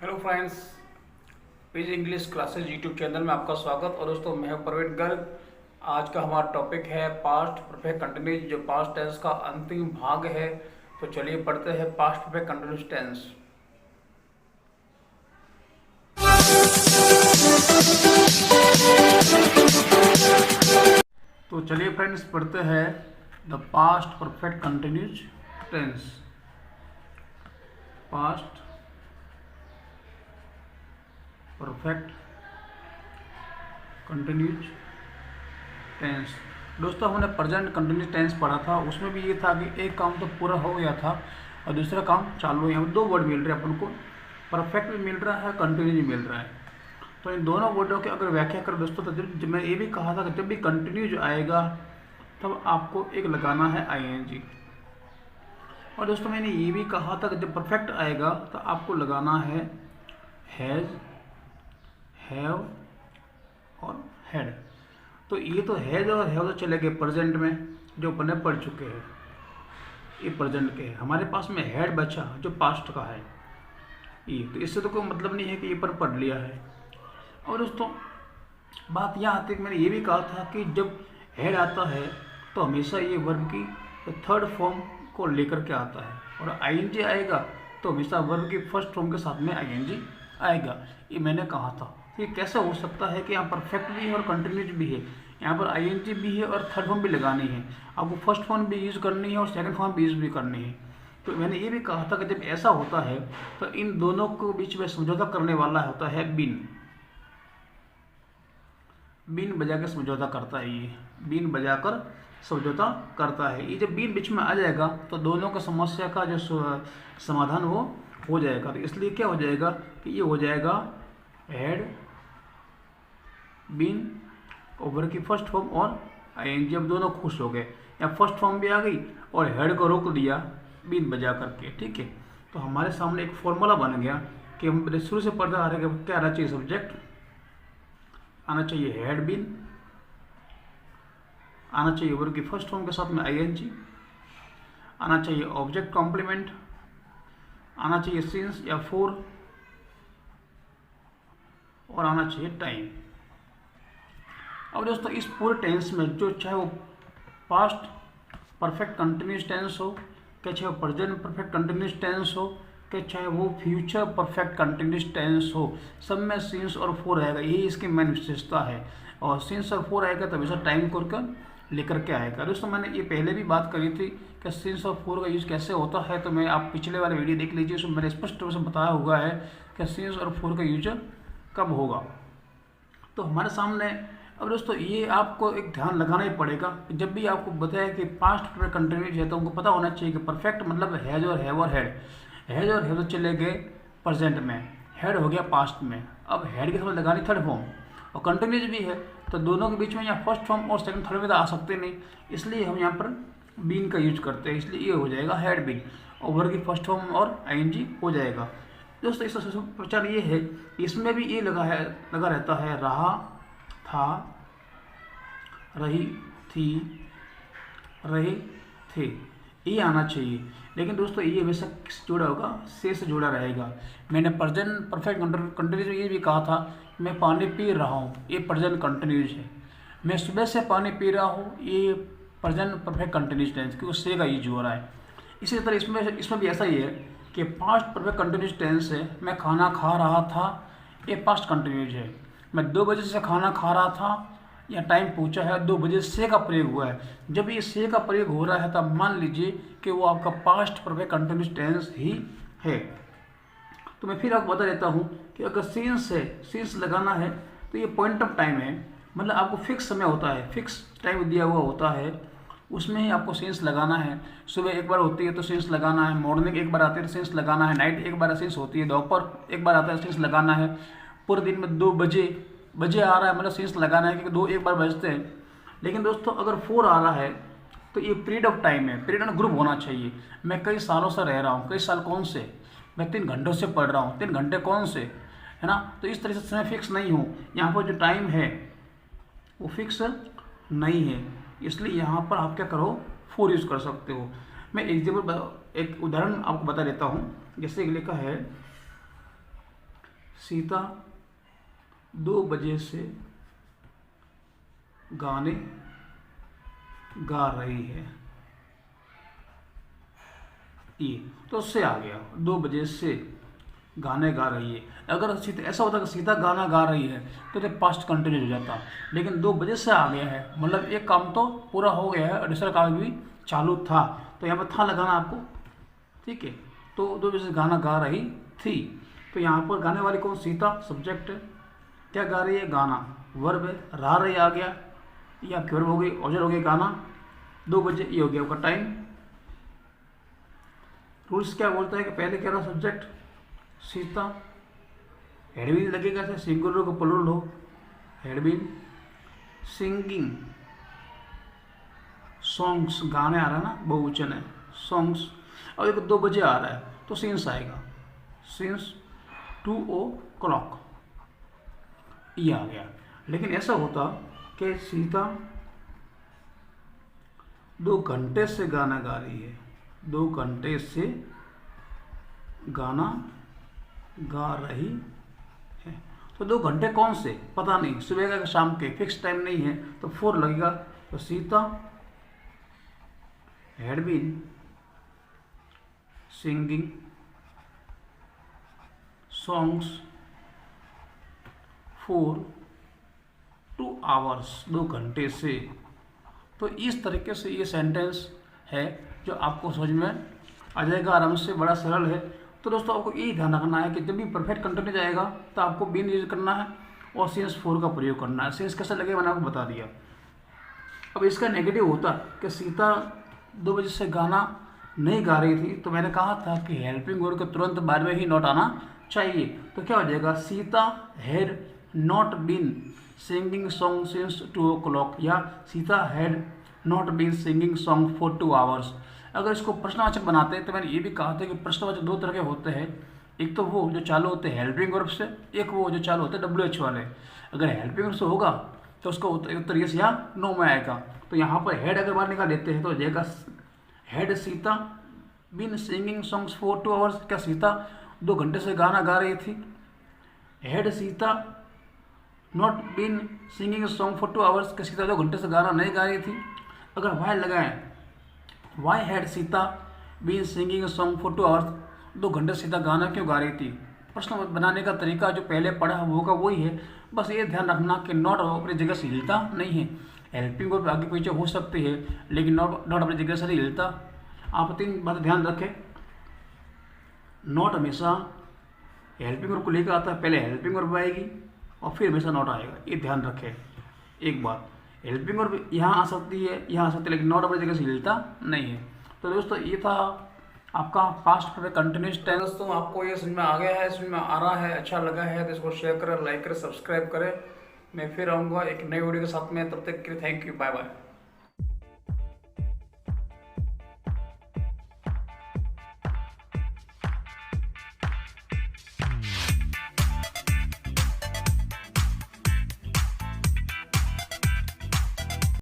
Hello friends, page English classes YouTube channel में आपका स्वागत। और दोस्तों, मैं हूं परवेज गर्ग। आज का हमारा टॉपिक है पास्ट परफेक्ट कंटिन्यूस, जो पास्ट टेंस का अंतिम भाग है। तो चलिए पढ़ते हैं पास्ट परफेक्ट कंटिन्यूस टेंस। तो चलिए फ्रेंड्स, पढ़ते हैं the past perfect continuous tense. Past perfect continuous tense. दोस्तों, हमने प्रेजेंट कंटिन्यूस टेंस पढ़ा था। उसमें भी ये था कि एक काम तो पूरा हो गया था और दूसरा काम चालू है। यहाँ दो वर्ड मिल रहे हैं अपन को, परफेक्ट भी मिल रहा है, कंटिन्यूस भी मिल रहा है। तो इन दोनों वर्डों की अगर व्याख्या करें दोस्तों, तो जब मैं ये भी कहा था कि जब भी कंटिन्यूस आएगा तब आपको एक लगाना है ING। और दोस्तों, मैंने ये भी कहा था कि जब परफेक्ट आएगा तो आपको लगाना है हैज़, हैव और हैड। तो ये तो हैज और हैव तो चले गए प्रेजेंट में, जो अपन ने पढ़ चुके हैं, ये प्रेजेंट के है। हमारे पास में हैड बचा जो पास्ट का है। ये तो इससे तो कोई मतलब नहीं है कि ये पर पढ़ लिया है। और दोस्तों, बात यहाँ आती है कि मैंने ये भी कहा था कि जब हैड आता है तो हमेशा ये वर्ब की थर्ड फॉर्म को लेकर के आता है, और ING आएगा तो हमेशा वर्ब की फर्स्ट फॉर्म के साथ में ING आएगा। ये मैंने कहा था। ये कैसे हो सकता है कि यहाँ परफेक्ट भी है और कंटिन्यूस भी है, यहाँ पर ING भी है और थर्ड फॉर्म भी लगानी है, आपको फर्स्ट फॉर्म भी यूज़ करनी है और सेकंड फॉर्म भी यूज़ भी करनी है। तो मैंने ये भी कहा था कि जब ऐसा होता है तो इन दोनों को बीच में समझौता करने वाला होता है बीन। बीन बजा कर समझौता करता है, ये बीन बजाकर समझौता करता है। ये जब बीन बीच में आ जाएगा तो दोनों का समस्या का जो समाधान वो हो जाएगा। तो इसलिए क्या हो जाएगा कि ये हो जाएगा हैड बीन ओवर की फर्स्ट फॉर्म और ING। अब दोनों खुश हो गए, या फर्स्ट फॉर्म भी आ गई और हेड को रोक दिया बीन बजा करके। ठीक है, तो हमारे सामने एक फॉर्मूला बन गया कि हम शुरू से पढ़ते आ रहे हैं क्या आना चाहिए, सब्जेक्ट आना चाहिए हेड बीन, आना चाहिए ओवर की फर्स्ट फॉर्म के साथ में ING, आना चाहिए ऑब्जेक्ट कॉम्प्लीमेंट, आना चाहिए सिंस या फॉर, और आना चाहिए टाइम। अब दोस्तों, इस पूरे टेंस में जो चाहे वो पास्ट परफेक्ट कंटिन्यूस टेंस हो, क्या चाहे वो प्रेजेंट परफेक्ट कंटिन्यूस टेंस हो, क्या चाहे वो फ्यूचर परफेक्ट कंटिन्यूस टेंस हो, सब में सिंस और फॉर आएगा। यही इसकी मेन विशेषता है। और सिंस और फॉर आएगा तो हमेशा टाइम को लेकर के आएगा। दोस्तों, मैंने ये पहले भी बात करी थी कि सिंस और फॉर का यूज़ कैसे होता है, तो मैं आप पिछले वाले वीडियो देख लीजिए, उसमें मैंने स्पष्ट रूप से बताया हुआ है कि सिंस और फॉर का यूज कब होगा। तो हमारे सामने अब दोस्तों, ये आपको एक ध्यान लगाना ही पड़ेगा कि जब भी आपको बताया कि पास्ट परफेक्ट कंटिन्यूस है तो उनको पता होना चाहिए कि परफेक्ट मतलब हैज और हैव और हैड। हैज और हैव तो चले गए प्रेजेंट में, हैड हो गया पास्ट में। अब हैड के साथ लगानी थर्ड फॉर्म, और कंटिन्यूस भी है तो दोनों के बीच में यहाँ फर्स्ट फॉर्म और सेकंड थर्ड में तो आ सकते नहीं, इसलिए हम यहाँ पर बीन का यूज करते हैं। इसलिए ये हो जाएगा हैड बीन, ओवर की फर्स्ट फॉर्म और ING हो जाएगा। दोस्तों, इसका प्रचार ये है, इसमें भी ये लगा रहता है रहा, था, रही, थी, रहे, थे, ये आना चाहिए। लेकिन दोस्तों, ये हमेशा किससे जुड़ा होगा, से जुड़ा रहेगा। मैंने प्रेजेंट परफेक्ट कंटिन्यूस में ये भी कहा था, मैं पानी पी रहा हूँ, ये प्रेजेंट कंटिन्यूस है। मैं सुबह से पानी पी रहा हूँ, ये प्रेजेंट परफेक्ट कंटिन्यूस टेंस, क्योंकि से का यूज हो रहा है। इसी तरह इसमें भी ऐसा ही है कि पास्ट परफेक्ट कंटिन्यूस टेंस है। मैं खाना खा रहा था, ये पास्ट कंटिन्यूस है। मैं 2 बजे से खाना खा रहा था, या टाइम पूछा है, 2 बजे से का प्रयोग हुआ है। जब ये से का प्रयोग हो रहा है तब मान लीजिए कि वो आपका पास्ट परफेक्ट कंटिन्यूस टेंस ही है। तो मैं फिर आपको बता देता हूँ कि अगर सिंस है, सिंस लगाना है तो ये पॉइंट ऑफ टाइम है, मतलब आपको फिक्स समय होता है, फिक्स टाइम दिया हुआ होता है, उसमें ही आपको सिंस लगाना है। सुबह एक बार होती है तो सिंस लगाना है, मॉर्निंग एक बार आती है तो सिंस लगाना है, नाइट एक बार सिंस होती है, दोपहर एक बार आता है सिंस लगाना है, पूरे दिन में 2 बजे आ रहा है मतलब सिंस लगाना है, क्योंकि 2 एक बार बजते हैं। लेकिन दोस्तों, अगर 4 आ रहा है तो ये पीरियड ऑफ टाइम है, पीरियड ऑफ ग्रुप होना चाहिए। मैं कई सालों से रह रहा हूँ, कई साल कौन से, मैं 3 घंटों से पढ़ रहा हूँ, 3 घंटे कौन से, है ना। तो इस तरह से समय फिक्स नहीं हो, यहाँ पर जो टाइम है वो फिक्स नहीं है, इसलिए यहाँ पर आप क्या करो, 4 यूज़ कर सकते हो। मैं एक उदाहरण आपको बता देता हूँ। जैसे लिखा है सीता 2 बजे से गाने गा रही है। ये तो उससे आ गया 2 बजे से गाने गा रही है। अगर सीता ऐसा होता कि सीता गाना गा रही है तो पास्ट कंटिन्यूस हो जाता, लेकिन 2 बजे से आ गया है, मतलब एक काम तो पूरा हो गया है और दूसरा काम भी चालू था, तो यहाँ पर था लगाना आपको, ठीक है। तो 2 बजे से गाना गा रही थी, तो यहाँ पर गाने वाली कौन, सीता सब्जेक्ट है, क्या गा रही है, गाना, वर्ब है, रा रही आ गया, या वर्ब हो गई, ऑब्जेक्ट हो गया गाना, 2 बजे ये हो गया आपका टाइम। रूल्स क्या बोलता है कि पहले कह रहा सब्जेक्ट सीता, हैड बीन लगेगा, ऐसे सिंगुलर को प्लूरल हो, हैड बीन सिंगिंग सॉन्ग्स, गाने आ रहा है ना, बहुवचन है सॉन्ग्स, और देखो 2 बजे आ रहा है तो सिंस आएगा, सिंस 2 o'clock ये आ गया। लेकिन ऐसा होता कि सीता 2 घंटे से गाना गा रही है, 2 घंटे से गाना गा रही है, तो 2 घंटे कौन से पता नहीं, सुबह का शाम के फिक्स टाइम नहीं है, तो 4 लगेगा। तो Sita had been singing songs for 2 hours 2 घंटे से। तो इस तरीके से ये सेंटेंस है जो आपको समझ में आ जाएगा आराम से, बड़ा सरल है। तो दोस्तों आपको यही ध्यान रखना है कि जब भी परफेक्ट कंटिन्यूस जाएगा तो आपको बीन यूज करना है और सिंस 4 का प्रयोग करना है। सिंस कैसे लगेगा मैंने आपको बता दिया। अब इसका नेगेटिव होता कि सीता 2 बजे से गाना नहीं गा रही थी, तो मैंने कहा था कि हेल्पिंग वर्ब के तुरंत बाद में ही नॉट आना चाहिए। तो क्या हो जाएगा, Sita had not been singing song since 2 o'clock, या Sita had not been singing song for 2 hours। अगर इसको प्रश्नवाचक बनाते हैं तो मैंने ये भी कहा था कि प्रश्नवाचक 2 तरह के होते हैं, एक तो वो जो चालू होते हैं हेल्पिंग वर्ब से, एक वो जो चालू होते हैं WH वाले। अगर हेल्पिंग वर्ब से होगा तो उसका उत्तर यस या नो में आएगा। तो यहाँ पर हेड अगर बाहर निकाल लेते हैं तो हो जाएगा had Sita been singing songs for 2 hours, क्या सीता 2 घंटे से गाना गा रही थी। Had Sita not been singing song for 2 hours, क्या सीता 2 घंटे से गाना नहीं गा रही थी। अगर वाई लगाएं, Y had Sita been singing song for 2 hours, 2 घंटे सीता गाना क्यों गा रही थी। प्रश्न बनाने का तरीका जो पहले पढ़ा वो होगा वही है, बस ये ध्यान रखना कि नॉट अपनी जगह से हिलता नहीं है। हेल्पिंग वर्ब आगे पीछे हो सकती है लेकिन नॉट अपनी जगह से नहीं हिलता। आप 3 बात ध्यान रखें, नॉट हमेशा हेल्पिंग वर्ब को लेकर आता है, पहले हेल्पिंग वर्ब आएगी और फिर हमेशा नॉट आएगा, ये ध्यान रखें। एक बात, हेल्पिंग वर्ब यहाँ आ सकती है, यहाँ आ सकती है, लेकिन नॉट अपनी जगह से हिलता नहीं है। तो दोस्तों ये था आपका पास्ट परफेक्ट कंटिन्यूअस टेंस। दोस्तों आपको ये समझ में आ गया है, समझ में आ रहा है, अच्छा लगा है तो इसको शेयर करें, लाइक करें, सब्सक्राइब करें। मैं फिर आऊँगा एक नई वीडियो के साथ में, तब तक के लिए थैंक यू, बाय बाय।